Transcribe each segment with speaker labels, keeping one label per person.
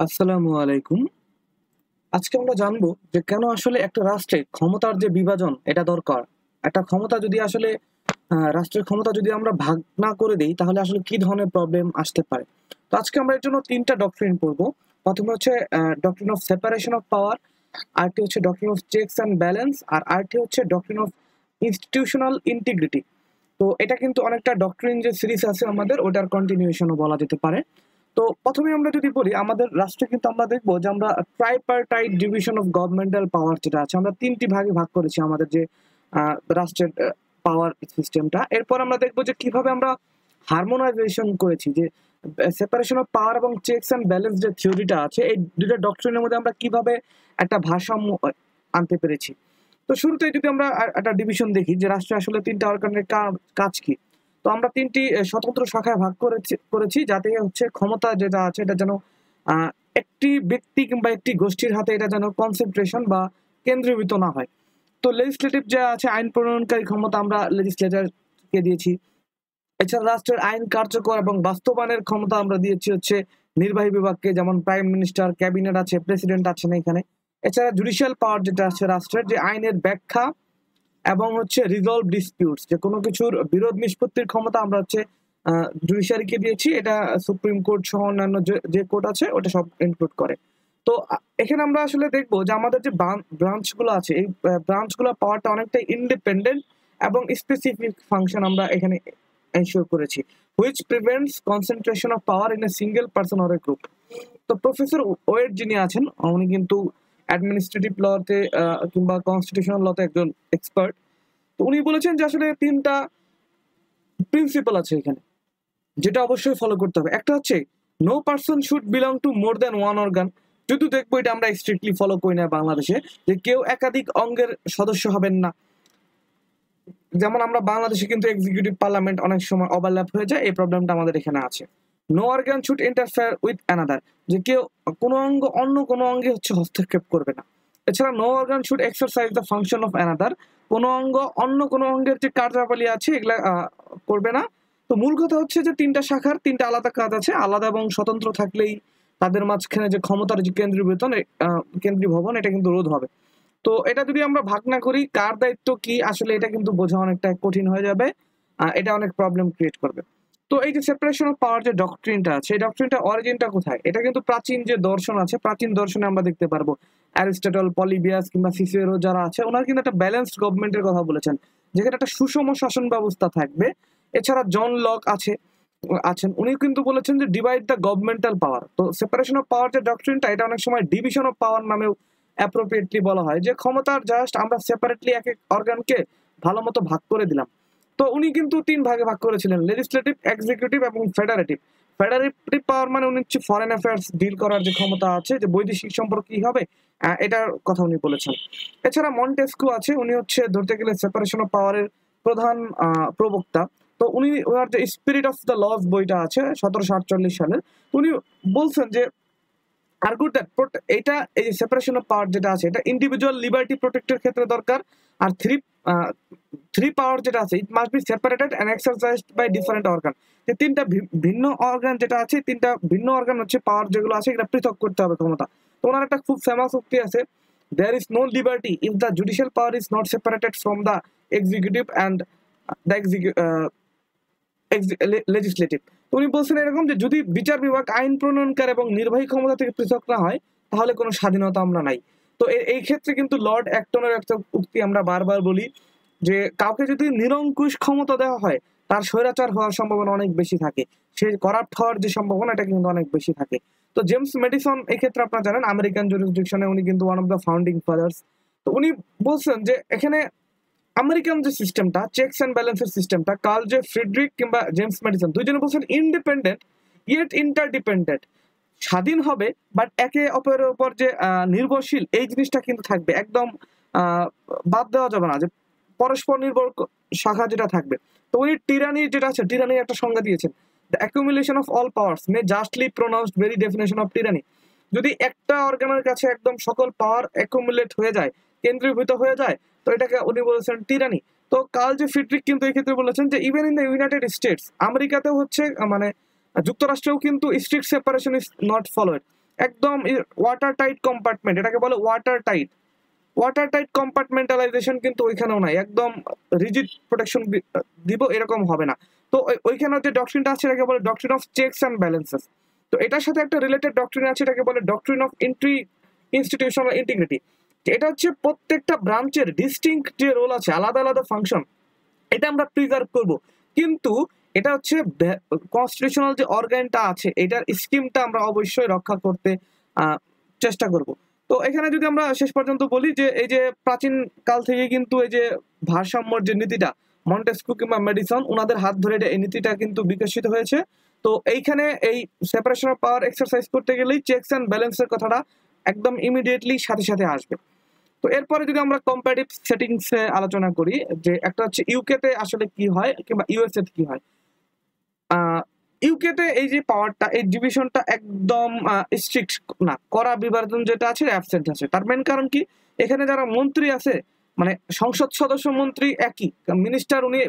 Speaker 1: আসসালামু আলাইকুম। আজকে আমরা জানবো যে কেন আসলে একটা রাষ্ট্রে ক্ষমতার যে বিভাজন এটা দরকার। একটা ক্ষমতা যদি আসলে রাষ্ট্রের ক্ষমতা যদি আমরা ভাগ না করে দেই তাহলে আসলে কি ধরনের প্রবলেম আসতে পারে। তো আজকে আমরা এর জন্য ৩ টা ডক্ট্রিন পড়বো। প্রথমে হচ্ছে doctrine of separation of power, আরেকটি হচ্ছে doctrine of checks and balance, আর আরেকটি হচ্ছে ডক্ট্রিন অফ ইনস্টিটিউশনাল ইন্টিগ্রিটি। তো এটা কিন্তু অনেকটা ডক্ট্রিন যে সিরিজ আছে আমাদের ওটার কন্টিনিউশনও বলা যেতে পারে। তো প্রথমে আমরা যদি বলি আমাদের রাষ্ট্রে কিন্তু আমরা দেখবো যে আমরা ট্রাইপার্টাইট ডিভিশন অফ গভর্নমেন্টাল পাওয়ার যেটা আছে আমরা ৩টি ভাগে ভাগ করেছি আমাদের যে রাষ্ট্রের পাওয়ার সিস্টেমটা। এরপর আমরা দেখবো যে কিভাবে আমরা হারমোনাইজেশন করেছি, যে সেপারেশন অফ পাওয়ার এবং চেকস অ্যান্ড ব্যালেন্স যে থিওরিটা আছে এই দুইটা ডক্ট্রিনের মধ্যে আমরা কিভাবে একটা ভারসাম্য আনতে পেরেছি। তো শুরুতেই যদি আমরা একটা ডিভিশন দেখি যে রাষ্ট্রে আসলে ৩টা অর্গানের কাজ কি। তো আমরা ৩টি স্বতন্ত্র শাখায় ভাগ করেছি যাতে হচ্ছে ক্ষমতা যেটা আছে এটা যেন আহ, একটি ব্যক্তি কিংবা একটি গোষ্ঠীর হাতে এটা যেন কনসেন্ট্রেশন বা কেন্দ্রীভূত না হয়। তো লেজিসলেটিভ যা আছে আইন প্রণয়নকারী ক্ষমতা আমরা লেজিসলেটরকে দিয়েছি। এছাড়া রাষ্ট্রের আইন কার্যকর এবং বাস্তবায়নের ক্ষমতা আমরা দিয়েছি হচ্ছে নির্বাহী বিভাগকে, যেমন প্রাইম মিনিস্টার, ক্যাবিনেট আছে, প্রেসিডেন্ট আছেন এখানে। এছাড়া জুডিশিয়াল পাওয়ার যেটা আছে রাষ্ট্রের, যে আইনের ব্যাখ্যা এবং হচ্ছে রিজলভ ডিসপিউটস, যে কোনো কিছুর বিরোধ নিষ্পত্তির ক্ষমতা আমরা হচ্ছে জুডিশিয়ারিকে দিয়েছি। এটা সুপ্রিম কোর্ট সহ অন্যান্য যে কোর্ট আছে ওটা সব ইনক্লুড করে। তো এখানে আমরা আসলে দেখবো যে আমাদের যে ব্রাঞ্চ গুলো আছে এই ব্রাঞ্চ গুলো পাওয়ারটা অনেকটা ইন্ডিপেন্ডেন্ট এবং স্পেসিফিক ফাংশন আমরা এখানে এনশিওর করেছি, which prevents concentration of power in a single person or a group. তো প্রফেসর ওয়েড যিনি আছেন উনি কিন্তু অ্যাডমিনিস্ট্রেটিভ লতে কিংবা কনস্টিটিউশনাল লতে একজন এক্সপার্ট। তো উনি বলেছেন যে আসলে ৩টা প্রিন্সিপাল আছে এখানে যেটা অবশ্যই ফলো করতে হবে। একটা হচ্ছে no person should belong to more than one organ. যদি দেখবো এটা আমরা স্ট্রিক্টলি ফলো করি না বাংলাদেশে, যে কেউ একাধিক অঙ্গের সদস্য হবেন না। যেমন আমরা বাংলাদেশে কিন্তু এক্সিকিউটিভ পার্লামেন্ট অনেক সময় ওভারল্যাপ হয়ে যায়, এই প্রবলেমটা আমাদের এখানে আছে। No organ should interfere with another, যে কেউ কোনো অঙ্গ অন্য কোনো অঙ্গে হচ্ছে হস্তক্ষেপ করবে না। এছাড়া no organ should exercise the function of another, কোনো অঙ্গ অন্য কোনো অঙ্গের যে কার্যাবলী আছে এগুলা করবে না। তো মূল কথা হচ্ছে যে ৩টা শাখার ৩টা আলাদা কাজ আছে, আলাদা এবং স্বতন্ত্র থাকলেই তাদের মাঝখানে যে ক্ষমতার যে কেন্দ্রীভবন এটা কিন্তু রোধ হবে। তো এটা যদি আমরা ভাগ না করি কার দায়িত্ব কি আসলে এটা কিন্তু বোঝা অনেকটা কঠিন হয়ে যাবে, এটা অনেক প্রবলেম ক্রিয়েট করবে। তো এই যে সেপারেশন অফ পাওয়ার যে ডক্ট্রিনটা আছে এই ডক্ট্রিনটা অরিজিনটা কোথায়, এটা কিন্তু প্রাচীন যে দর্শন আছে প্রাচীন দর্শনে আমরা দেখতে পারবো। অ্যারিস্টটল, পলিবিয়াস কিংবা সিসেরো যারা আছে ওনারা কিন্তু একটা ব্যালেন্সড গভর্নমেন্টের কথা বলেছেন, যেখানে একটা সুষম শাসন ব্যবস্থা থাকবে। এছাড়া জন লক আছেন উনি কিন্তু বলেছেন যে ডিভাইড দ্য গভর্নমেন্টাল পাওয়ার। তো সেপারেশন অফ পাওয়ার যে ডক্ট্রিনটা এটা অনেক সময় ডিভিশন অফ পাওয়ার নামেও অ্যাপ্রোপ্রিয়েটলি বলা হয়, যে ক্ষমতার জাস্ট আমরা সেপারেটলি এক এক অর্গানকে ভালো মতো ভাগ করে দিলাম। তো উনি কিন্তু ৩ ভাগে ভাগ করেছিলেন, লেজিসলেটিভ, এক্সিকিউটিভ এবং ফেডারেটিভ। ফেডারেটিভ পাওয়ার মানে উনি হচ্ছে ফরেন অ্যাফেয়ার্স ডিল করার যে ক্ষমতা আছে, যে বৈদেশিক সম্পর্ক কি হবে এটার কথা উনি বলেছেন। এছাড়া মন্টেস্কু আছে, উনি হচ্ছে ধরতে গেলে সেপারেশন অফ পাওয়ারের প্রধান প্রবক্তা। তো উনি ওনার যে স্পিরিট অফ দ্য লস বইটা আছে 1748 সালের, উনি বলছেন যে আর্গুড দ্যাট এটা এই যে সেপারেশন অফ পাওয়ার যেটা আছে এটা ইন্ডিভিজুয়াল লিবার্টি প্রোটেক্টের ক্ষেত্রে দরকার। আর থ্রি পাওয়ার যেটা আছে it must be separated and exercised by different organ. যে ৩টা ভিন্ন অর্গান যেটা আছে ৩টা ভিন্ন অর্গান হচ্ছে পাওয়ার যেগুলো আছে এটা পৃথক করতে হবে ক্ষমতা। তো ওনার একটা খুব ফেমাস উক্তি আছে, there is no liberty if the judicial power is not separated from the executive and the legislative. উনি বলছেন এরকম যে যদি বিচার বিভাগ আইন প্রণয়নকারী এবং নির্বাহী ক্ষমতা থেকে পৃথক না হয় তাহলে কোনো স্বাধীনতা আমরা নাই। তো এই ক্ষেত্রে কিন্তু লর্ড অ্যাক্টনের একটা উক্তি আমরা বারবার বলি, যে কাউকে যদি নিরঙ্কুশ ক্ষমতা দেওয়া হয় তার স্বৈরাচার হওয়ার সম্ভাবনা অনেক বেশি থাকে, সে করাপ্ট হওয়ার যে সম্ভাবনা এটা কিন্তু অনেক বেশি থাকে। তো জেমস মেডিসন এই ক্ষেত্রে আপনারা জানেন আমেরিকান জুরিসডিকশনে উনি কিন্তু one of the founding father's. তো উনি বলছেন যে এখানে আমেরিকান যে সিস্টেমটা চেকস অ্যান্ড ব্যালেন্সের সিস্টেমটা কার্ল জে ফ্রিডরিক কিংবা জেমস ম্যাডিসন দুইজনে বলছেন ইন্ডিপেন্ডেন্ট ইয়েট ইন্টারডিপেন্ডেন্ট, স্বাধীন হবে বাট একে অপরের উপর যে নির্ভরশীল এই জিনিসটা কিন্তু থাকবে, একদম আহ, বাদ দেওয়া যাবে না যে পরস্পর নির্ভর শাখা যেটা থাকবে। তো উনি টিরানি যেটা আছে টিরানির একটা সংজ্ঞা দিয়েছেন, the accumulation of all powers May justly pronounced very definition of টিরানি। যদি একটা অর্গানের কাছে একদম সকল পাওয়ার অ্যাকুমুলেট হয়ে যায়, কেন্দ্রীভূত হয়ে যায়, তো এটাকে উনি বলেছেন টিরানি। তো কার্ল যে ফ্রিডরিক কিন্তু এই ক্ষেত্রে বলেছেন যে even in the United States, আমেরিকাতেও হচ্ছে মানে যুক্তরাষ্ট্রেও কিন্তু strict separation is not followed. একদম ওয়াটার টাইট কম্পার্টমেন্ট, এটাকে বলে ওয়াটার টাইট কম্পার্টমেন্টালাইজেশন কিন্তু ওইখানেও নাই, একদম রিজিড প্রোটেকশন দিব এরকম হবে না। তো ওইখানে যে ডক্ট্রিনটা আছে এটাকে বলে doctrine of checks and balances. তো এটার সাথে একটা রিলেটেড ডক্ট্রিন আছে, এটাকে বলে ডক্ট্রিন অফ ইনস্টিটিউশনাল ইন্টিগ্রিটি। এটা হচ্ছে প্রত্যেকটা ব্রাঞ্চের ডিস্টিংক্ট যে রোল আছে, আলাদা আলাদা ফাংশন, এটা আমরা প্রিজার্ভ করব, কিন্তু এটা হচ্ছে কনস্টিটিউশনাল যে অর্গানটা আছে এটার স্কিমটা আমরা অবশ্যই রক্ষা করতে চেষ্টা করব। তো এখানে যদি আমরা শেষ পর্যন্ত বলি যে এই যে প্রাচীন কাল থেকে কিন্তু এই যে ভারসাম্যর যে নীতিটা মন্টেস্কু কিংবা মেডিসন ওনাদের হাত ধরে এই নীতিটা কিন্তু বিকশিত হয়েছে। তো এইখানে এই সেপারেশন অফ পাওয়ার এক্সারসাইজ করতে গেলেই চেকস অ্যান্ড ব্যালেন্সের কথাটা একদম ইমিডিয়েটলি সাথে সাথে আসবে। তো এরপরে যদি আমরা কম্পারেটিভ সেটিংসে আলোচনা করি, যে একটা হচ্ছে ইউকে তে আসলে কি হয় কিংবা ইউএসএ তে কি হয়। ইউকে তে এই যে পাওয়ারটা, এই ডিভিশনটা একদম স্ট্রিক্ট না, কড়া বিভাজন যেটা আছে অ্যাবসেন্ট আছে। তার মেন কারণ কি, এখানে যারা মন্ত্রী আছে মানে সংসদ সদস্য মন্ত্রী একই, মিনিস্টার উনি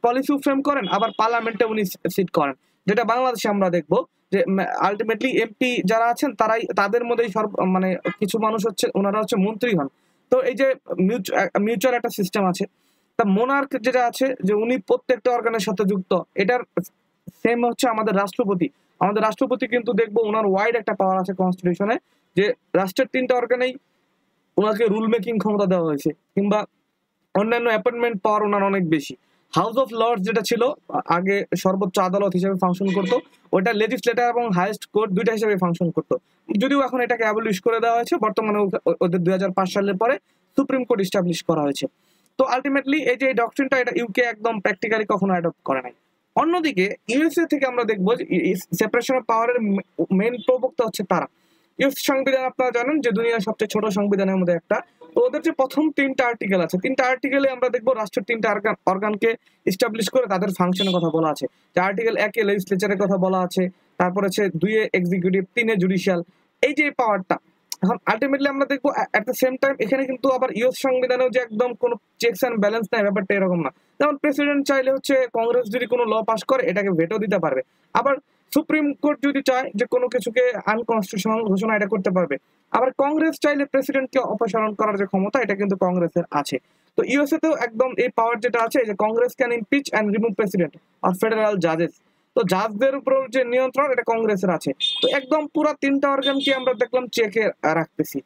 Speaker 1: পলিসি ফ্রেম করেন, আবার পার্লামেন্টে উনি সিট করেন, যেটা বাংলাদেশে আমরা দেখবো যে আলটিমেটলি এমপি যারা আছেন তারাই, তাদের মধ্যেই মানে কিছু মানুষ হচ্ছে ওনারা হচ্ছে মন্ত্রী হন। তো এই যে মিউচুয়াল একটা সিস্টেম আছে। তা মোনার্ক যেটা আছে যে উনি প্রত্যেকটা অর্গানের সাথে যুক্ত, এটার সেম হচ্ছে আমাদের রাষ্ট্রপতি। আমাদের রাষ্ট্রপতি কিন্তু দেখবো ওনার ওয়াইড একটা পাওয়ার আছে কনস্টিটিউশনে, যে রাষ্ট্রের 3টা অর্গানেই ওনাকে রুল মেকিং ক্ষমতা দেওয়া হয়েছে, কিংবা অন্যান্য অ্যাপয়েন্টমেন্ট পাওয়ার ওনার অনেক বেশি। হাউস অফ লর্ডস যেটা ছিল আগে সর্বোচ্চ আদালত হিসেবে ফাংশন করতো, ওটা লেজিসলেটর এবং হাইয়েস্ট কোর্ট দুইটা হিসেবে ফাংশন করতো, যদিও এখন এটাকে অ্যাবলিশ করে দেওয়া হয়েছে বর্তমানে, ওদের 2005 সালের পরে সুপ্রিম কোর্ট এস্টাবলিশ করা হয়েছে। তো আলটিমেটলি এই যে ডক্ট্রিনটা এটা ইউকে একদম প্র্যাকটিক্যালি কখনো অ্যাডপ্ট করে নাই। অন্যদিকে ইউএসএ থেকে আমরা দেখবো যে সেপারেশন অফ পাওয়ারের মেইন প্রবক্তা হচ্ছে তারা। ইউএস সংবিধান আপনারা জানেন যে দুনিয়ার সবচেয়ে ছোট সংবিধানের মধ্যে একটা। তো ওদের যে প্রথম 3টা আর্টিকেল আছে, 3টা আর্টিকেলে আমরা দেখবো রাষ্ট্রের 3টা অর্গানকে এস্টাবলিশ করে তাদের ফাংশনের কথা বলা আছে। যে আর্টিকেল 1-এ লেজিসলেচারের কথা বলা আছে, তারপর হচ্ছে 2-এ এক্সিকিউটিভ, 3-এ জুডিশিয়াল, এই যে পাওয়ারটা। এখন আলটিমেটলি আমরা দেখবো এট দ্য সেম টাইম এখানে কিন্তু আবার ইউএস সংবিধানেও যে একদম কোনো চেকস অ্যান্ড ব্যালেন্স নাই, ব্যাপারটা এরকম না। যেমন প্রেসিডেন্ট চাইলে হচ্ছে কংগ্রেস যদি কোনো ল পাস করে এটাকে ভেটো দিতে পারবে, আবার সুপ্রিম কোর্ট যদি চায় যে কোনো কিছুকে আনকনস্টিটিউশনাল ঘোষণা এটা করতে পারবে, আবার কংগ্রেস চাইলে প্রেসিডেন্টকে অপসারণ করার যে ক্ষমতা এটা কিন্তু কংগ্রেসের আছে। তো ইউএসএ তেও একদম এই পাওয়ার যেটা আছে যে Congress can impeach and remove president আর ফেডারেল জাজেস। তো জাজদের উপর যে নিয়ন্ত্রণ এটা কংগ্রেসের আছে। তো একদম পুরো 3টা অর্গানকে আমরা দেখলাম চেকে রাখতেছি।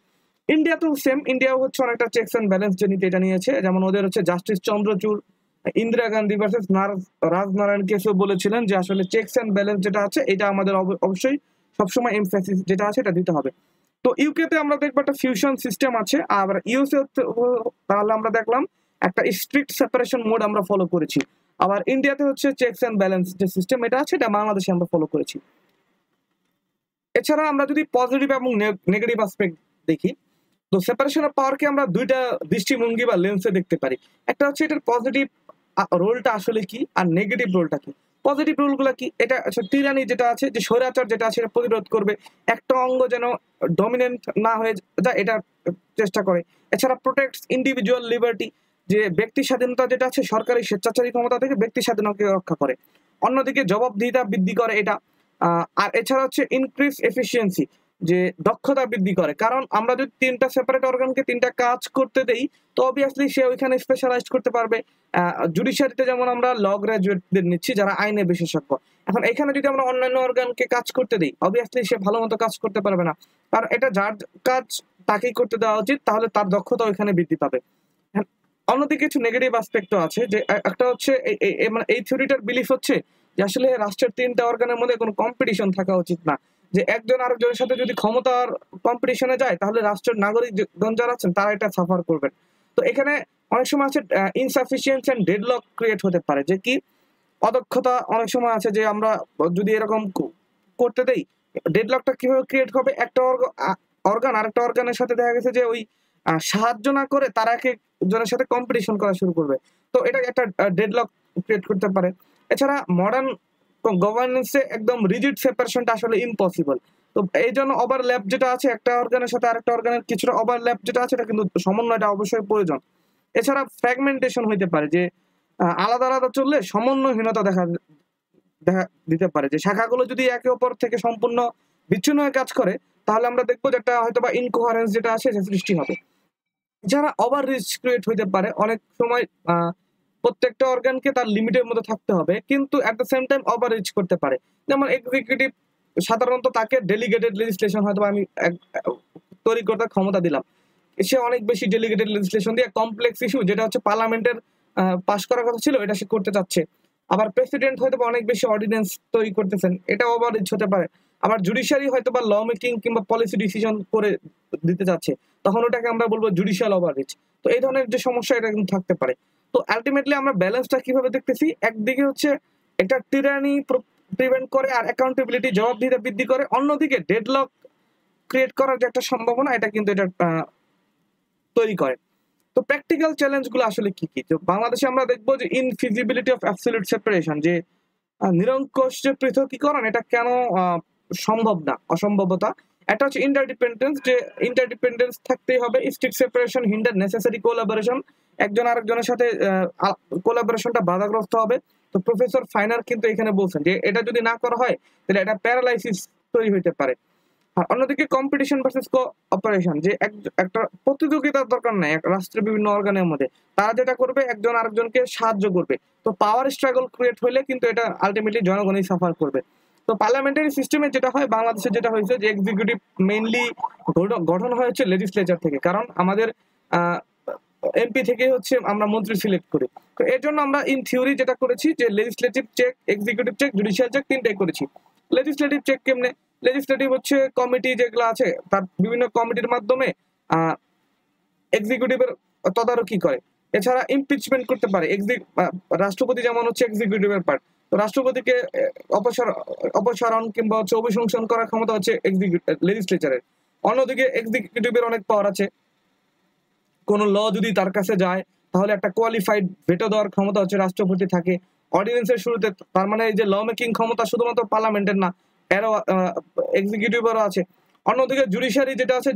Speaker 1: ইন্ডিয়াতেও সেম, ইন্ডিয়াও হচ্ছে অনেকটা চেকস অ্যান্ড ব্যালেন্স যে নীতি এটা নিয়েছে। যেমন ওদের হচ্ছে জাস্টিস চন্দ্রচূড় ইন্দিরা গান্ধী ভার্সেস রাজনারায়ণ কেশও বলেছিলেন যে আসলে চেকস অ্যান্ড ব্যালেন্স যেটা আছে এটা আমাদের অবশ্যই সবসময় এমফাসিস যেটা আছে এটা দিতে হবে। তো ইউকে তে আমরা দেখবো একটা ফিউশন সিস্টেম আছে, আর ইউএসএ তাহলে আমরা দেখলাম একটা স্ট্রিক্ট সেপারেশন মোড আমরা ফলো করেছি। আবার ইন্ডিয়াতে হচ্ছে চেকস অ্যান্ড ব্যালেন্স যে সিস্টেম এটা আছে এটা বাংলাদেশে আমরা ফলো করেছি। এছাড়া আমরা যদি পজিটিভ এবং নেগেটিভ অ্যাসপেক্ট দেখি, তো সেপারেশন অফ পাওয়ারকে আমরা 2টা দৃষ্টিভঙ্গি বা লেন্সে দেখতে পারি। একটা হচ্ছে এটার পজিটিভ রোলটা আসলে কি, আর নেগেটিভ রোলটা কি। পজিটিভ রোলগুলো কি, এটা টিরানি যেটা আছে যে স্বৈরাচার যেটা আছে এটা প্রতিরোধ করবে, একটা অঙ্গ যেন ডমিনেন্ট না হয়ে যায় এটা চেষ্টা করে। এছাড়া প্রোটেক্টস ইন্ডিভিজুয়াল লিবার্টি, যে ব্যক্তি স্বাধীনতা যেটা আছে সরকারি স্বেচ্ছাচারী ক্ষমতা থেকে ব্যক্তি স্বাধীনতাকে রক্ষা করে। অন্যদিকে জবাবদিহিতা বৃদ্ধি করে এটা। আর এছাড়া হচ্ছে ইনক্রিজ এফিসিয়েন্সি, যে দক্ষতা বৃদ্ধি করে। কারণ আমরা যদি 3টা সেপারেট অর্গানকে 3টা কাজ করতে দেই তো অবভিয়াসলি সে ওইখানে স্পেশালাইজড করতে পারবে। জুডিশিয়ারিতে যেমন আমরা ল গ্রাজুয়েটদের নিচ্ছি যারা আইনে বিশেষজ্ঞ, এখন এখানে যদি আমরা অন্যান্য অর্গানকে কাজ করতে দিই অবভিয়াসলি সে ভালো মতো কাজ করতে পারবে না, কারণ এটা যার কাজ তাকেই করতে দেওয়া উচিত, তাহলে তার দক্ষতা ওইখানে বৃদ্ধি পাবে। অন্যদিকে কিছু নেগেটিভ অ্যাসপেক্টও আছে, যে একটা হচ্ছে মানে এই থিওরিটার বিলিফ হচ্ছে যে আসলে রাষ্ট্রের 3টা অর্গানের মধ্যে কোনো কম্পিটিশন থাকা উচিত না, যে একজন আরেকজনের সাথে যদি ক্ষমতার কম্পিটিশনে যায় তাহলে রাষ্ট্রের নাগরিকগণ যারা আছেন তারা এটা সাফার করবেন। তো এখানে অনেক সময় আছে ইনসাফিসিয়েন্সি এন্ড ডেডলক ক্রিয়েট হতে পারে, যে কি অদক্ষতা অনেক সময় আছে যে আমরা যদি এরকম করতে দেই ডেডলকটা কিভাবে ক্রিয়েট হবে, একটা অর্গান আরেকটা অর্গানের সাথে দেখা গেছে যে ওই সাহায্য না করে তারা এক একজনের সাথে কম্পিটিশন করা শুরু করবে, তো এটা একটা ডেডলক ক্রিয়েট করতে পারে। এছাড়া মডার্ন গভর্নেন্সে একদম রিজিড সেপারেশনটা আসলে ইম্পসিবল। তো এই জন্য ওভারল্যাপ যেটা আছে একটা অর্গানের সাথে আরেকটা অর্গানের কিছুটা ওভারল্যাপ যেটা আছে এটা কিন্তু সমন্বয়টা অবশ্যই প্রয়োজন। এছাড়া ফ্র্যাগমেন্টেশন হইতে পারে, যে আলাদা আলাদা চললে সমন্বয়হীনতা দেখা দিতে পারে, যে শাখাগুলো যদি একে অপর থেকে সম্পূর্ণ বিচ্ছিন্ন হয়ে কাজ করে, তাহলে আমরা দেখবো যে একটা হয়তো বা ইনকোহারেন্স যেটা আছে সেটা সৃষ্টি হবে। যারা ওভার রিচ ক্রিয়েট হইতে পারে, অনেক সময় প্রত্যেকটা অর্গানকে তার লিমিটের মধ্যে থাকতে হবে, কিন্তু at the same time overreach করতে পারে। যেমন এক্সিকিউটিভ সাধারণত তাকে ডেলিগেটেড লেজিসলেশন হয়তো আমি তৈরি করতে ক্ষমতা দিলাম, সে অনেক বেশি ডেলিগেটেড লেজিসলেশন দিয়ে কমপ্লেক্স ইস্যু যেটা হচ্ছে পার্লামেন্টের পাস করার কথা ছিল এটা সে করতে চাচ্ছে। আবার প্রেসিডেন্ট হয়তো অনেক বেশি অর্ডিন্যান্স তৈরি করতেছেন, এটা ওভার রিচ হতে পারে। আবার জুডিশিয়ারি হয়তো বা ল মেকিং কিংবা পলিসি ডিসিশন করে দিতে যাচ্ছে, তখন ওটাকে আমরা বলবো জুডিশিয়াল ওভার রিচ। তো এই ধরনের যে সমস্যা এটা কিন্তু থাকতে পারে। তো আলটিমেটলি আমরা ব্যালেন্সটা কিভাবে দেখতেছি, একদিকে হচ্ছে একটা টিরানি প্রিভেন্ট করে আর অ্যাকাউন্টেবিলিটি জবাবদিহিতা বৃদ্ধি করে, অন্যদিকে ডেডলক ক্রিয়েট করার যে একটা সম্ভাবনা এটা কিন্তু এটা তৈরি করে। তো প্র্যাকটিক্যাল চ্যালেঞ্জ গুলো আসলে কি কি? তো বাংলাদেশে আমরা দেখবো যে ইনফিজিবিলিটি অফ অ্যাবসলিউট সেপারেশন, যে নিরঙ্কুশ যে পৃথকীকরণ এটা কেন সম্ভব না, অসম্ভবতা। একটা হচ্ছে ইন্টারডিপেন্ডেন্স, যে ইন্টারডিপেন্ডেন্স থাকতেই হবে। Strict separation hinder necessary collaboration, একজন আরেকজনের সাথে কোলাবোরেশনটা বাধাগ্রস্ত হবে। তো প্রফেসর ফাইনার কিন্তু এখানে বলছেন যে এটা যদি না করা হয় তাহলে এটা প্যারালাইসিস তৈরি হইতে পারে। আর অন্যদিকে কম্পিটিশন ভার্সেস কোঅপারেশন, যে একটা প্রতিযোগিতার দরকার নাই রাষ্ট্রের বিভিন্ন অর্গানের মধ্যে, তারা যেটা করবে একজন আরেকজনকে সাহায্য করবে। তো পাওয়ার স্ট্রাগল ক্রিয়েট হলে কিন্তু এটা আলটিমেটলি জনগণই সাফার করবে। তো পার্লামেন্টারি সিস্টেমে যেটা হয়, বাংলাদেশে যেটা হয়েছে যে এক্সিকিউটিভ মেইনলি গঠন হয়েছে লেজিসলেচার থেকে, কারণ আমাদের এমপি থেকে হচ্ছে আমরা মন্ত্রী সিলেক্ট করি। তো এর জন্য আমরা ইন থিওরি যেটা করেছি যে legislative check, executive check, judicial check তিনটাই করেছি। লেজিসলেটিভ চেক কেমনে? লেজিসলেটিভ হচ্ছে কমিটি যেগুলো আছে তার বিভিন্ন কমিটির মাধ্যমে এক্সিকিউটিভের তদারকি করে। এছাড়া ইমপিচমেন্ট করতে পারে রাষ্ট্রপতি, যেমন হচ্ছে এক্সিকিউটিভের পার্ট। তো রাষ্ট্রপতিকে অপসারণ কিংবা হচ্ছে অভিশংসন করার ক্ষমতা হচ্ছে লেজিসলেচারের। অন্যদিকে এক্সিকিউটিভের অনেক পাওয়ার আছে, কোন ল যদি তার কাছে যায় তাহলে একটা কোয়ালিফাইড ভেটো দেওয়ার ক্ষমতা হচ্ছে রাষ্ট্রপতি থাকে অর্ডিন্যান্সের শুরুতে। তার মানে এই যে ল মেকিং ক্ষমতা শুধুমাত্র পার্লামেন্টের না, এরও এক্সিকিউটিভেরও আছে। অন্যদিকে জুডিশিয়ারি যেটা আছে,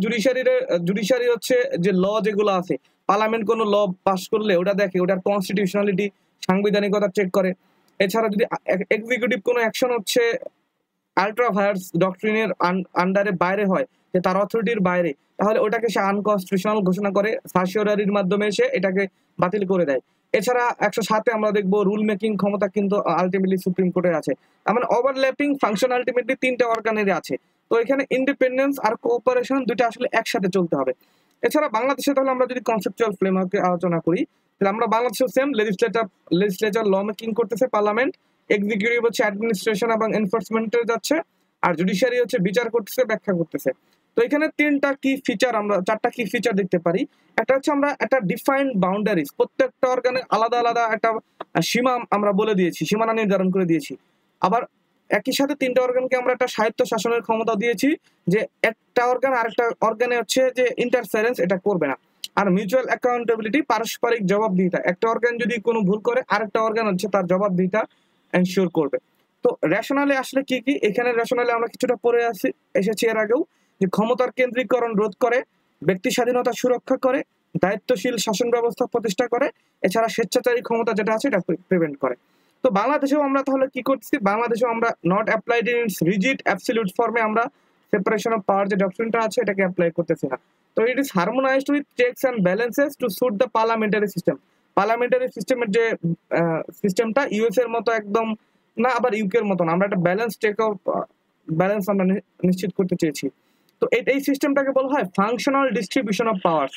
Speaker 1: জুডিশিয়ারি হচ্ছে যে ল যেগুলো আছে, পার্লামেন্ট কোনো ল পাস করলে ওটা দেখে, ওটার কনস্টিটিউশনালিটি, সাংবিধানিকতা চেক করে। এছাড়া যদি এক্সিকিউটিভ কোনো অ্যাকশন হচ্ছে আল্ট্রা ভায়ার্স ডক্ট্রিনের আন্ডারে বাইরে হয়, যে তার অথরিটির বাইরে, তাহলে ওটাকে সে আনকনস্টিটিউশনাল ঘোষণা করে সার্সিওরারির মাধ্যমে সে এটাকে বাতিল করে দেয়। এছাড়া 107-এ আমরা দেখবো রুল মেকিং ক্ষমতা কিন্তু আলটিমেটলি সুপ্রিম কোর্টের আছে। মানে ওভারল্যাপিং ফাংশন আলটিমেটলি তিনটা অর্গানের আছে। তো এখানে ইন্ডিপেন্ডেন্স আর কোঅপারেশন দুইটা আসলে একসাথে চলতে হবে। এছাড়া বাংলাদেশে তাহলে আমরা যদি কনসেপচুয়াল ফ্রেমওয়ার্কে আলোচনা করি, তাহলে আমরা বাংলাদেশেও সেম লেজিসলেচার ল মেকিং করতেছে পার্লামেন্ট, এক্সিকিউটিভ হচ্ছে অ্যাডমিনিস্ট্রেশন এবং এনফোর্সমেন্টে যাচ্ছে, আর জুডিশিয়ারি হচ্ছে বিচার করতেছে, ব্যাখ্যা করতেছে। তো এখানে চারটা কি ফিচার দেখতে পারি। একটা হচ্ছে আমরা একটা ডিফাইন্ড বাউন্ডারিজ, প্রত্যেকটা অর্গানের আলাদা আলাদা একটা সীমা আমরা বলে দিয়েছি, সীমানা নির্ধারণ করে দিয়েছি। আবার একই সাথে তিনটা অর্গানকে আমরা একটা স্বায়ত্ত শাসনের ক্ষমতা দিয়েছি, যে একটা অর্গান আরেকটা অর্গানে হচ্ছে যে ইন্টারফারেন্স এটা করবে না। আর মিউচুয়াল অ্যাকাউন্টেবিলিটি, পারস্পরিক জবাবদিহিতা, একটা অর্গান যদি কোনো ভুল করে আরেকটা অর্গান হচ্ছে তার জবাবদিহিতা এনশিওর করবে। তো রেশনালে আসলে কি কি, এখানে রেশনালে আমরা কিছুটা পড়ে এসেছি এর আগেও, যে ক্ষমতার কেন্দ্রীকরণ রোধ করে, ব্যক্তি স্বাধীনতা সুরক্ষা করে, দায়িত্বশীল শাসন ব্যবস্থা প্রতিষ্ঠা করে, এছাড়া স্বেচ্ছাচারী ক্ষমতা যেটা আছে এটা প্রিভেন্ট করে। তো বাংলাদেশেও আমরা তাহলে কি করছি, বাংলাদেশেও আমরা not applied in rigid absolute ফর্মে আমরা সেপারেশন অফ পাওয়ার যে ডক্ট্রিনটা আছে এটাকে অ্যাপ্লাই করতেছি না। তো it is harmonised with checks and balances to suit the parliamentary system. Parliamentary সিস্টেমের যে সিস্টেমটা ইউএস এর মতো একদম না, আবার ইউকের মতো না, আমরা একটা ব্যালেন্স আমরা নিশ্চিত করতে চেয়েছি। তো এই সিস্টেমটাকে বলা হয় functional distribution of power.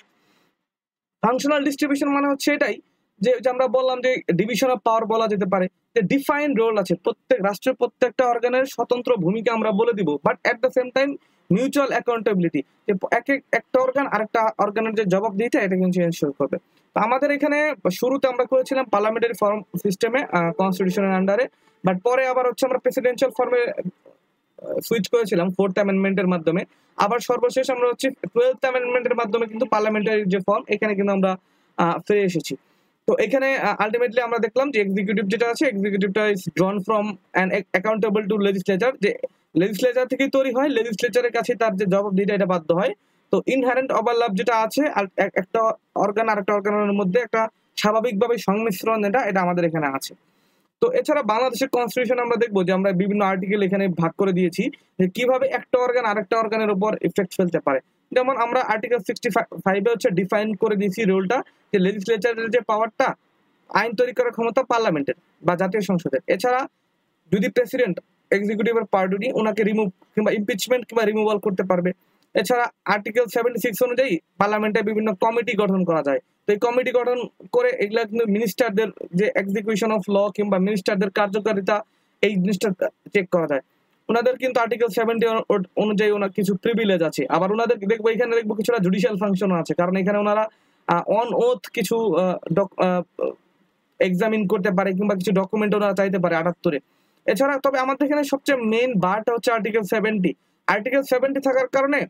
Speaker 1: Functional distribution মানে হচ্ছে এটাই যে আমরা বললাম যে ডিভিশন অফ পাওয়ার বলা যেতে পারে, যে ডিফাইন্ড রোল আছে, প্রত্যেক রাষ্ট্রের প্রত্যেকটা অর্গানের স্বতন্ত্র ভূমিকা আমরা বলে দিব, but at the same time mutual accountability, যে একটা অর্গান আরেকটা অর্গানের যে জবাবদিহিতা এটা কিন্তু এনশিওর করবে। তো আমাদের এখানে শুরুতে আমরা করেছিলাম পার্লামেন্টারি ফর্ম সিস্টেমে কনস্টিটিউশনের আন্ডারে, বাট পরে আবার হচ্ছে আমরা প্রেসিডেন্সিয়াল ফর্মে সুইচ করেছিলাম 4th অ্যামেন্ডমেন্টের মাধ্যমে। আবার সর্বশেষ আমরা হচ্ছে 12th অ্যামেন্ডমেন্টের মাধ্যমে কিন্তু পার্লামেন্টারি যে ফর্ম এখানে কিন্তু আমরা ফিরে এসেছি। তো এখানে আলটিমেটলি আমরা দেখলাম যে এক্সিকিউটিভ যেটা আছে, এক্সিকিউটিভটা is drawn from and accountable to legislature, যে লেজিসলেচার থেকেই তৈরি হয়, লেজিসলেচারের কাছে তার যে জবাবদিহিতা এটা বাধ্য হয়। তো ইনহারেন্ট ওভারল্যাপ যেটা আছে, একটা অর্গান আর একটা অর্গানের মধ্যে একটা স্বাভাবিকভাবে সংমিশ্রণ, এটা আমাদের এখানে আছে। তো এছাড়া বাংলাদেশের কনস্টিটিউশন আমরা দেখবো যে আমরা বিভিন্ন আর্টিকেল এখানে ভাগ করে দিয়েছি যে কিভাবে একটা অর্গান আরেকটা অর্গানের উপর ইফেক্ট ফেলতে পারে। যেমন আমরা আর্টিকেল 65 হচ্ছে ডিফাইন করে দিয়েছি রোলটা, যে লেজিসলেচারের যে পাওয়ারটা, আইন তৈরি করার ক্ষমতা পার্লামেন্টের বা জাতীয় সংসদের। এছাড়া যদি প্রেসিডেন্ট এক্সিকিউটিভের পার্টি ওনাকে রিমুভ কিংবা ইমপিচমেন্ট কিংবা রিমুভাল করতে পারবে। এছাড়া আর্টিকেল 76 অনুযায়ী পার্লামেন্টে বিভিন্ন কমিটি গঠন করা যায়। তো এই কমিটি গঠন করে এগুলা কিন্তু মিনিস্টারদের যে এক্সিকিউশন অফ ল কিংবা মিনিস্টারদের কার্যকারিতা এই জিনিসটা চেক করা যায়। ওনাদের কিন্তু আর্টিকেল 70 অনুযায়ী ওনার কিছু প্রিভিলেজ আছে। আবার ওনাদের দেখবো এখানে দেখবো কিছুটা জুডিশিয়াল ফাংশনও আছে, কারণ এখানে ওনারা অন ওথ কিছু এক্সামিন করতে পারে কিংবা কিছু ডকুমেন্ট ওনারা চাইতে পারে 78-এ। এছাড়া তবে আমাদের এখানে সবচেয়ে মেইন বারটা হচ্ছে আর্টিকেল 70। আর্টিকেল 70 থাকার কারণে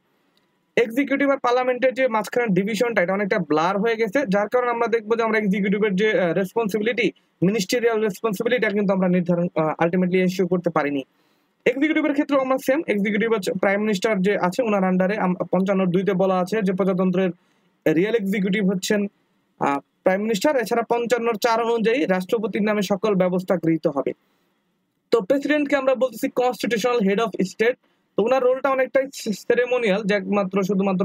Speaker 1: এক্সিকিউটিভ আর পার্লামেন্টের যে মাঝখানে ডিভিশনটা এটা অনেকটা ব্লার হয়ে গেছে, যার কারণে আমরা দেখবো যে আমরা এক্সিকিউটিভের যে রেসপন্সিবিলিটি, মিনিস্টেরিয়াল রেসপন্সিবিলিটি কিন্তু আমরা নির্ধারণ আলটিমেটলি ইস্যু করতে পারিনি। এক্সিকিউটিভের ক্ষেত্রে আমরা সেম, এক্সিকিউটিভ প্রাইম মিনিস্টার যে আছে ওনার আন্ডারে 55(2)-তে বলা আছে যে প্রজাতন্ত্রের রিয়েল এক্সিকিউটিভ হচ্ছেন প্রাইম মিনিস্টার। এছাড়া 55(4) অনুযায়ী রাষ্ট্রপতির নামে সকল ব্যবস্থা গৃহীত হবে। তো প্রেসিডেন্টকে আমরা বলতেছি কনস্টিটিউশনাল হেড অফ স্টেট। তো ওনার রোলটা অনেকটাই সেরেমোনিয়াল, যে একমাত্র শুধুমাত্র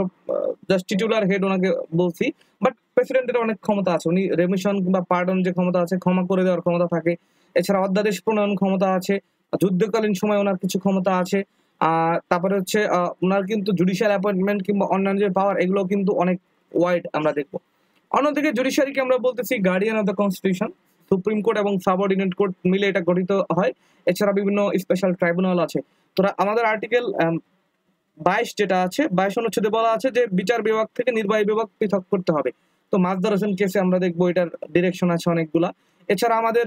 Speaker 1: জাস্ট টিটুলার হেড ওনাকে বলছি, বাট প্রেসিডেন্টের অনেক ক্ষমতা আছে। উনি রেমিশন কিংবা পার্ডন যে ক্ষমতা আছে, ক্ষমা করে দেওয়ার ক্ষমতা থাকে। এছাড়া অধ্যাদেশ প্রণয়ন ক্ষমতা আছে, যুদ্ধকালীন সময় ওনার কিছু ক্ষমতা আছে। তারপরে হচ্ছে ওনার কিন্তু জুডিশিয়াল অ্যাপয়েন্টমেন্ট কিংবা অন্যান্য যে পাওয়ার এগুলো কিন্তু অনেক ওয়াইড আমরা দেখবো। অন্যদিকে জুডিশিয়ারিকে আমরা বলতেছি guardian of the constitution. Supreme court এবং সাবঅর্ডিনেট কোর্ট মিলে এটা গঠিত হয়। এছাড়া বিভিন্ন স্পেশাল ট্রাইব্যুনাল আছে। তো আমাদের আর্টিকেল 22 যেটা আছে, 22 অনুচ্ছেদে বলা আছে যে বিচার বিভাগ থেকে নির্বাহী বিভাগ পৃথক করতে হবে। তো মাজদার হোসেন কেসে আমরা দেখবো এটার ডিরেকশন আছে অনেকগুলা। এছাড়া আমাদের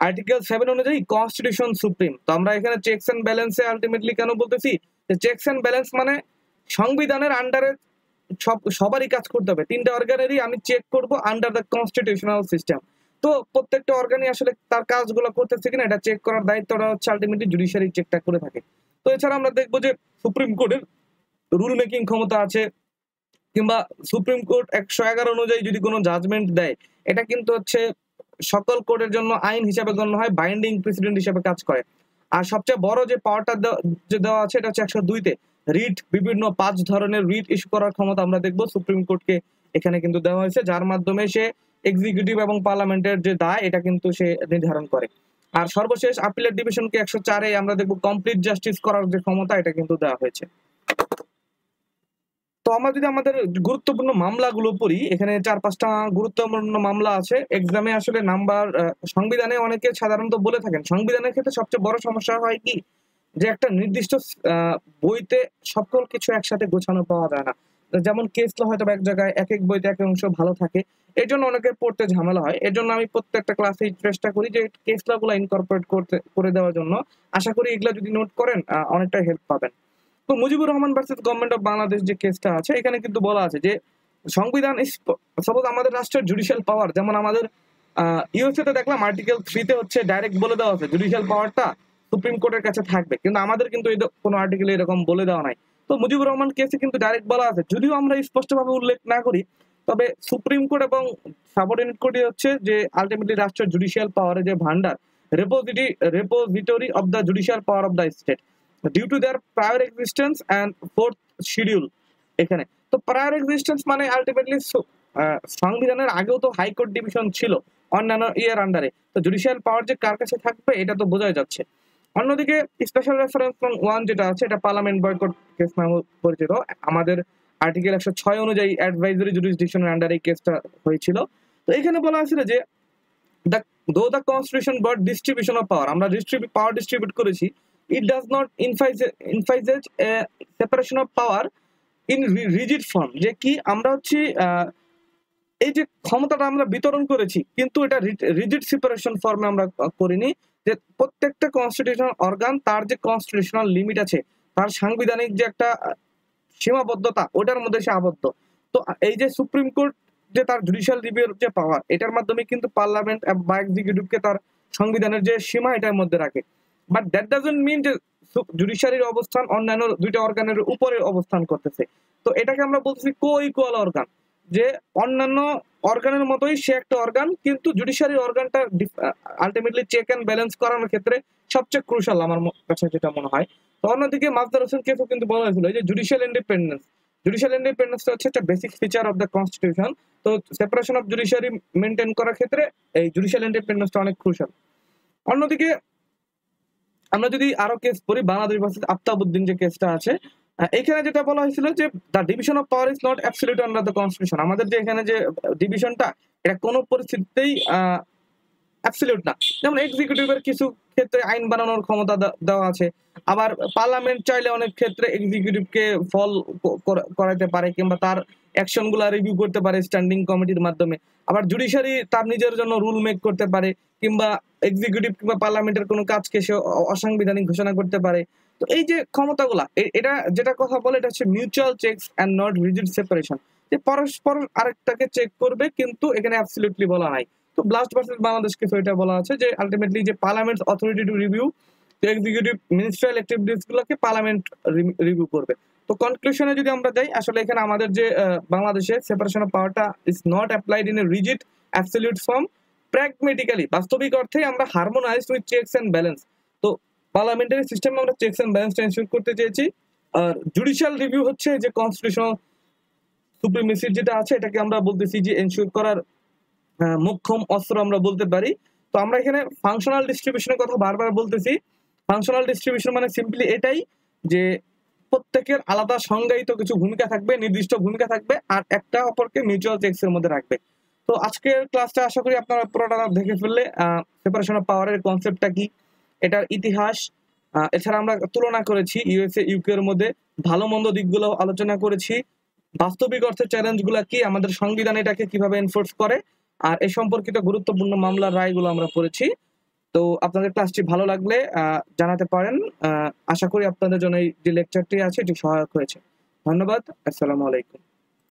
Speaker 1: আর্টিকেল 7 অনুযায়ী কনস্টিটিউশন সুপ্রিম। তো আমরা এখানে চেকস এন্ড ব্যালেন্সে আলটিমেটলি কেন বলতেছি যে চেকস এন্ড ব্যালেন্স মানে সংবিধানের আন্ডারে সবারই কাজ করতে হবে, তিনটা অর্গানেরই আমি চেক করব আন্ডার দ্য কনস্টিটিউশনাল সিস্টেম। তো প্রত্যেকটা অর্গানই আসলে তার কাজগুলো করতেছে কিনা এটা চেক করার দায়িত্বটা হচ্ছে আলটিমেটলি জুডিশিয়ারি চেকটা করে থাকে। তো এছাড়া আমরা দেখবো যে সুপ্রিম কোর্টের রুল মেকিং ক্ষমতা আছে, কিংবা সুপ্রিম কোর্ট 111 অনুযায়ী যদি কোনো জাজমেন্ট দেয় এটা কিন্তু হচ্ছে সকল কোর্টের জন্য আইন হিসাবে গণ্য হয়, বাইন্ডিং প্রেসিডেন্ট হিসাবে কাজ করে। আর সবচেয়ে বড় যে পাওয়ারটা যে দেওয়া আছে এটা হচ্ছে 102-তে রিট, বিভিন্ন 5 ধরনের রিট ইস্যু করার ক্ষমতা আমরা দেখবো সুপ্রিম কোর্টকে এখানে কিন্তু দেওয়া হয়েছে, যার মাধ্যমে সে এক্সিকিউটিভ এবং পার্লামেন্টের যে দায় এটা কিন্তু সে নির্ধারণ করে। আর সর্বশেষ আপিলের ডিভিশনকে 104-এ আমরা দেখবো কমপ্লিট জাস্টিস করার যে ক্ষমতা এটা কিন্তু দেওয়া হয়েছে। তো আমরা যদি আমাদের গুরুত্বপূর্ণ মামলাগুলো পড়ি, এখানে 4-5টা গুরুত্বপূর্ণ মামলা আছে। এক্সামে আসলে নাম্বার সংবিধানে অনেকে সাধারণত বলে থাকেন সংবিধানের ক্ষেত্রে সবচেয়ে বড় সমস্যা হয় কি যে একটা নির্দিষ্ট বইতে সকল কিছু একসাথে গোছানো পাওয়া যায় না। যেমন কেস ল হয়তো এক জায়গায় এক এক বইতে এক অংশ ভালো থাকে, এর জন্য অনেকের পড়তে ঝামেলা হয়। এর জন্য আমি প্রত্যেকটা ক্লাসে চেষ্টা করি যে কেস ল গুলো ইনকর্পোরেট করে দেওয়ার জন্য। আশা করি এগুলা যদি নোট করেন অনেকটা হেল্প পাবেন। তো Mujibur Rahman versus government of Bangladesh যে কেসটা আছে এখানে কিন্তু বলা আছে যে সংবিধান সাপোজ আমাদের রাষ্ট্রের জুডিশিয়াল পাওয়ার, যেমন আমাদের ইউএসএ তে দেখলাম আর্টিকেল 3-তে হচ্ছে ডাইরেক্ট বলে দেওয়া আছে জুডিশিয়াল পাওয়ারটা সুপ্রিম কোর্টের কাছে থাকবে, কিন্তু আমাদের কিন্তু কোনো আর্টিকেলে এরকম বলে দেওয়া নাই। তো মুজিবুর রহমান কেসে কিন্তু ডাইরেক্ট বলা আছে, যদিও আমরা স্পষ্টভাবে উল্লেখ না করি, তবে সুপ্রিম কোর্ট এবং সাবঅর্ডিনেট কোর্টই হচ্ছে যে আলটিমেটলি রাষ্ট্রের জুডিশিয়াল পাওয়ারের যে ভান্ডার, repository of the judicial power of the state due to their prior existence and 4th schedule. এখানে তো প্রায়র এক্সিস্টেন্স মানে আলটিমেটলি সংবিধানের আগেও তো হাইকোর্ট ডিভিশন ছিল অন্যান্য ইয়ার আন্ডারে, তো জুডিশিয়াল পাওয়ার যে কার কাছে থাকবে এটা তো বোঝাই যাচ্ছে। অন্যদিকে স্পেশাল রেফারেন্স 1 যেটা আছে এটা পার্লামেন্ট বয়কট কেস নামে পরিচিত। আমাদের আর্টিকেল 106 অনুযায়ী অ্যাডভাইজারি জুরিসডিকশনের আন্ডারে এই কেসটা হয়েছিল। তো এখানে বলা হয়েছিল যে though the constitution got distribution of power, আমরা পাওয়ার ডিস্ট্রিবিউট করেছি, it does not envisage a separation of power in rigid form। যে কি আমরা হচ্ছে এই যে ক্ষমতাটা আমরা বিতরণ করেছি কিন্তু এটা রিজিড সেপারেশন ফর্মে আমরা করিনি, যে প্রত্যেকটা কনস্টিটিউশনাল অর্গান তার যে কনস্টিটিউশনাল লিমিট আছে, তার সাংবিধানিক যে একটা সীমাবদ্ধতা ওটার মধ্যে সে আবদ্ধ। তো এই যে সুপ্রিম কোর্ট যে তার জুডিশিয়াল রিভিউর যে পাওয়ার এটার মাধ্যমে কিন্তু পার্লামেন্ট বা এক্সিকিউটিভকে তার সংবিধানের যে সীমা এটার মধ্যে রাখে, বাট দ্যাট ডাজন্ট মিন যে জুডিশিয়ারির অবস্থান অন্যান্য দুইটা অর্গানের উপরে অবস্থান করতেছে। তো এটাকে আমরা বলতেছি কো ইকুয়াল অর্গান, যে অন্যান্য অর্গানের মতোই সে একটা অর্গান, কিন্তু জুডিশিয়ারি অর্গানটা আলটিমেটলি চেক এন্ড ব্যালেন্স করানোর ক্ষেত্রে সবচেয়ে ক্রুশাল আমার কাছে যেটা মনে হয়। তো অন্যদিকে মাজদার হোসেন কেসও কিন্তু বলা হয়েছিল যে জুডিশিয়াল ইন্ডিপেন্ডেন্সটা হচ্ছে একটা basic feature of the constitution. তো সেপারেশন অফ জুডিশিয়ারি মেনটেন করার ক্ষেত্রে এই জুডিশিয়াল ইন্ডিপেন্ডেন্সটা অনেক ক্রুশাল। অন্যদিকে আমরা যদি আরো কেস পড়ি, বাংলাদেশ ভার্সেস আফতাবউদ্দিন যে কেসটা আছে, এখানে যেটা বলা হয়েছিল যে the division of power is not absolute under the constitution. আমাদের যে এখানে যে ডিভিশনটা, এটা কোনো পরিস্থিতিতেই অ্যাবসলিউট না। যেমন এক্সিকিউটিভের কিছু ক্ষেত্রে আইন বানানোর ক্ষমতা দেওয়া আছে, আবার পার্লামেন্ট চাইলে অনেক ক্ষেত্রে এক্সিকিউটিভকে ফল করাইতে পারে কিংবা তার অ্যাকশন গুলা রিভিউ করতে পারে স্ট্যান্ডিং কমিটির মাধ্যমে। আবার জুডিশিয়ারি তার নিজের জন্য রুল মেক করতে পারে, কিংবা এক্সিকিউটিভ কিংবা পার্লামেন্টের কোনো কাজকে সে অসাংবিধানিক ঘোষণা করতে পারে। তো এই যে ক্ষমতাগুলা, এটা যেটা কথা বলে এটা হচ্ছে mutual checks and not rigid separation, যে পরস্পর আরেকটাকে চেক করবে, কিন্তু এখানে অ্যাবসলিউটলি বলা নাই। তো ব্লাস্ট ভার্সেস বাংলাদেশ কেসে এটা বলা আছে যে আলটিমেটলি যে parliament authority to review executive ministerial activities গুলোকে পার্লামেন্ট রিভিউ করবে। তো কনক্লুশনে যদি আমরা যাই, আসলে এখানে আমাদের যে বাংলাদেশে সেপারেশন অফ পাওয়ারটা is not applied in a rigid absolute form. Pragmatically, বাস্তবিক অর্থে আমরা harmonised with checks and balance. তো পার্লামেন্টারি সিস্টেমে আমরা চেকস এন্ড ব্যালেন্সটা এনশিওর করতে চেয়েছি। আর জুডিশিয়াল রিভিউ হচ্ছে যে কনস্টিটিউশনাল সুপ্রিমেসির যেটা আছে, এটাকে আমরা বলতেছি যে এনশিওর করার মোক্ষম অস্ত্র আমরা বলতে পারি। তো আমরা এখানে ফাংশনাল ডিস্ট্রিবিউশনের কথা বারবার বলতেছি। ফাংশনাল ডিস্ট্রিবিউশন মানে সিম্পলি এটাই যে প্রত্যেকের আলাদা সংজ্ঞায়িত কিছু ভূমিকা থাকবে, নির্দিষ্ট ভূমিকা থাকবে, আর একটা অপরকে মিউচুয়াল চেকস এর মধ্যে রাখবে। তো আজকের ক্লাসটা আশা করি আপনারা পুরোটা দেখে ফেললে সেপারেশন অফ পাওয়ারের কনসেপ্টটা কি, এটার ইতিহাস, এছাড়া আমরা তুলনা করেছি ইউএসএ ইউকে এর মধ্যে, ভালো মন্দ দিকগুলো আলোচনা করেছি, বাস্তবিক অর্থে চ্যালেঞ্জগুলো কি, আমাদের সংবিধান এটাকে কিভাবে এনফোর্স করে, আর এই সম্পর্কিত গুরুত্বপূর্ণ মামলার রায়গুলো আমরা পড়েছি। তো আপনাদের ক্লাসটি ভালো লাগলে জানাতে পারেন। আশা করি আপনাদের জন্য এই যে লেকচারটি আছে এটি সহায়ক হয়েছে। ধন্যবাদ। আসসালামু আলাইকুম।